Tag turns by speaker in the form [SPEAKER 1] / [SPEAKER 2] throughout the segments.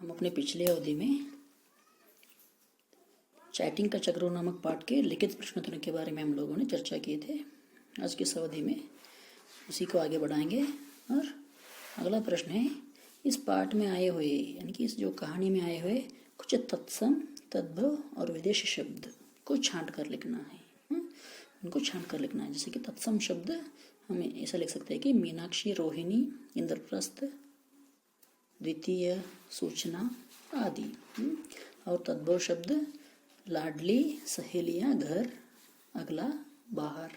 [SPEAKER 1] हम अपने पिछले अवधि में चैटिंग का चक्र नामक पाठ के लिखित प्रश्नोत्तर के बारे में हम लोगों ने चर्चा किए थे। आज की इस अवधि में उसी को आगे बढ़ाएंगे और अगला प्रश्न है, इस पाठ में आए हुए यानी कि इस जो कहानी में आए हुए कुछ तत्सम, तद्भव और विदेशी शब्द को छांट कर लिखना है। उनको छांट कर लिखना है। जैसे कि तत्सम शब्द हमें ऐसा लिख सकते हैं कि मीनाक्षी, रोहिणी, इंद्रप्रस्थ, द्वितीय, सूचना आदि। और तद्भव शब्द लाडली, सहेलियां, घर, अगला, बाहर।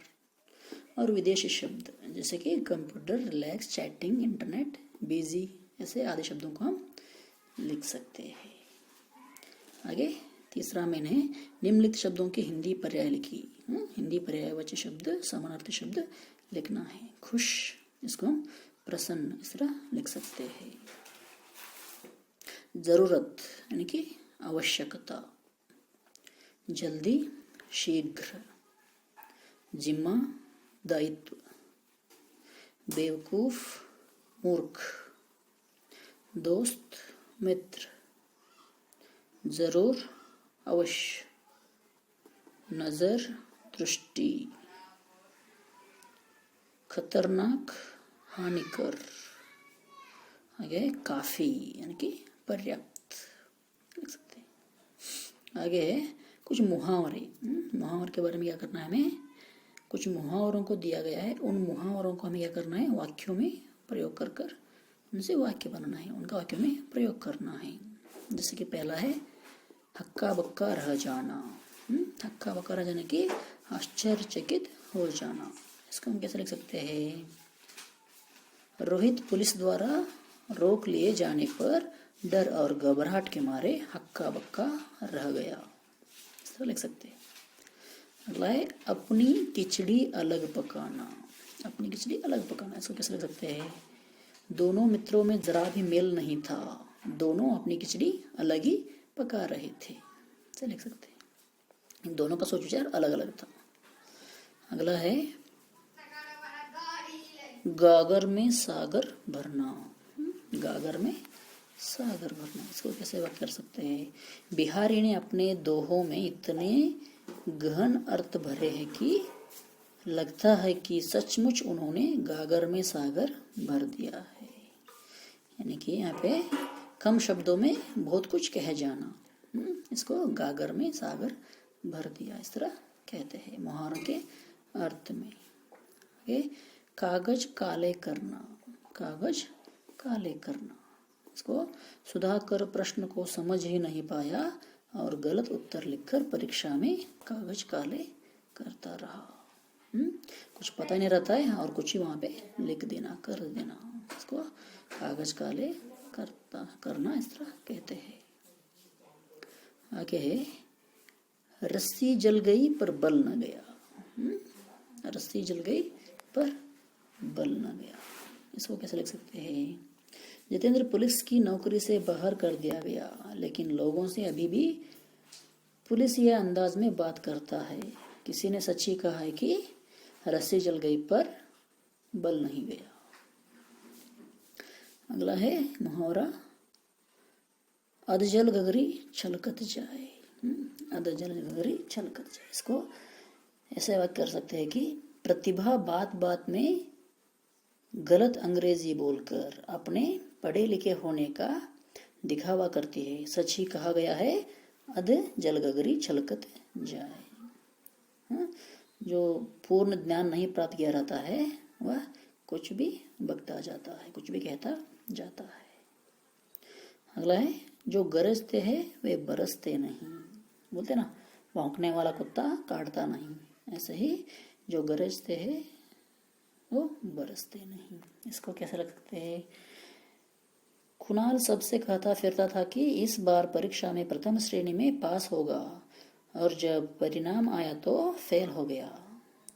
[SPEAKER 1] और विदेशी शब्द जैसे कि computer, relax, chatting, internet, busy, ऐसे आदि शब्दों को हम लिख सकते हैं। आगे तीसरा मैंने निम्नलिखित शब्दों की हिंदी पर्याय लिखी। हिंदी पर्यायवाची शब्द, समानार्थी शब्द लिखना है। खुश, इसको हम प्रसन्न, इस तरह लिख सकते हैं। जरूरत यानी कि आवश्यकता, जल्दी, शीघ्र, जिम्मा, दायित्व, बेवकूफ, मूर्ख, दोस्त, मित्र, जरूर, अवश्य, नजर, दृष्टि, खतरनाक, हानिकर। आगे काफी यानी कि पर्याप्त लिख सकते हैं। आगे कुछ मुहावरे। मुहावरे के बारे में क्या करना है हमें? कुछ मुहावरों को दिया गया है, उन मुहावरों को हमें क्या करना है? वाक्यों में प्रयोग कर कर उनसे वाक्य बनाना है, उनका वाक्यों में प्रयोग करना है। जैसे कि पहला है हक्का बक्का रह जाना। हक्का बक्का रह जाने की आश्चर्यचकित हो जाना, इसको हम कैसे लिख सकते हैं? रोहित पुलिस द्वारा रोक लिए जाने पर डर और घबराहट के मारे हक्का बक्का रह गया, इस तरह लिख सकते हैं। अगला है अपनी खिचड़ी अलग पकाना। अपनी खिचड़ी अलग पकाना, इसको कैसे लिख सकते हैं? दोनों मित्रों में जरा भी मेल नहीं था, दोनों अपनी खिचड़ी अलग ही पका रहे थे, ऐसे लिख सकते हैं। इन दोनों का सोच विचार अलग अलग था। अगला है गागर में सागर भरना। गागर में सागर भरना, इसको कैसे बात कर सकते हैं? बिहारी ने अपने दोहों में इतने गहन अर्थ भरे हैं कि लगता है कि सचमुच उन्होंने गागर में सागर भर दिया है। यानी कि यहाँ पे कम शब्दों में बहुत कुछ कह जाना, इसको गागर में सागर भर दिया, इस तरह कहते हैं मुहावरे के अर्थ में। कागज काले करना। कागज काले करना, इसको सुधाकर प्रश्न को समझ ही नहीं पाया और गलत उत्तर लिखकर परीक्षा में कागज काले करता रहा। कुछ पता नहीं रहता है और कुछ ही वहां पे लिख देना, कर देना, इसको कागज काले करना, इस तरह कहते हैं। आगे है रस्सी जल गई पर बल न गया। रस्सी जल गई पर बल न गया, इसको कैसे लिख सकते हैं? जितेंद्र पुलिस की नौकरी से बाहर कर दिया गया, लेकिन लोगों से अभी भी पुलिस यह अंदाज में बात करता है, किसी ने सच ही कहा है कि रस्सी जल गई पर बल नहीं गया। अगला है मुहावरा अधजल गगरी छलकत जाए। अधजल गगरी छलकत जाए, इसको ऐसे बात कर सकते हैं कि प्रतिभा बात बात में गलत अंग्रेजी बोलकर अपने पढ़े लिखे होने का दिखावा करती है। सच ही कहा गया है, अध जल गगरी छलकत जाए। जो पूर्ण ज्ञान नहीं प्राप्त किया रहता है वह कुछ भी बकता जाता है, कुछ भी कहता जाता है। अगला है जो गरजते हैं वे बरसते नहीं। बोलते ना, भौंकने वाला कुत्ता काटता नहीं, ऐसे ही जो गरजते हैं वो बरसते नहीं, इसको कैसे रख सकते हैं? कुणाल सबसे कहता फिरता था कि इस बार परीक्षा में प्रथम श्रेणी में पास होगा, और जब परिणाम आया तो फेल हो गया।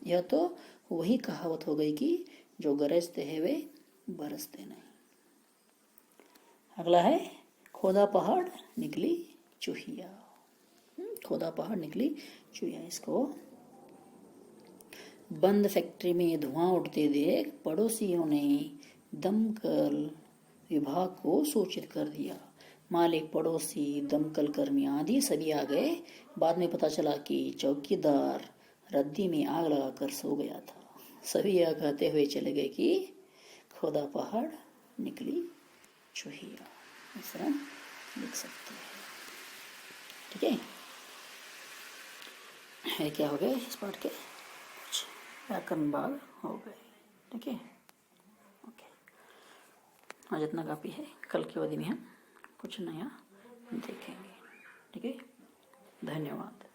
[SPEAKER 1] यह तो वही कहावत हो गई कि जो गरजते हैं वे बरसते नहीं। अगला है खोदा पहाड़ निकली चूहिया। खोदा पहाड़ निकली चूहिया, इसको बंद फैक्ट्री में धुआं उठते देख पड़ोसियों ने दमकल विभाग को सूचित कर दिया। मालिक, पड़ोसी, दमकल कर्मी आदि सभी आ गए। बाद में पता चला कि चौकीदार रद्दी में आग लगाकर सो गया था। सभी यह कहते हुए चले गए कि खुदा पहाड़ निकली चूहिया। इस तरह लिख सकते हैं। ठीक है, क्या हो गए इस पाठ के कुछ व्याकरण भाग हो गए। ठीक है, ओके। आज इतना काफ़ी है। कल की अवधि में हम कुछ नया देखेंगे। ठीक है, धन्यवाद।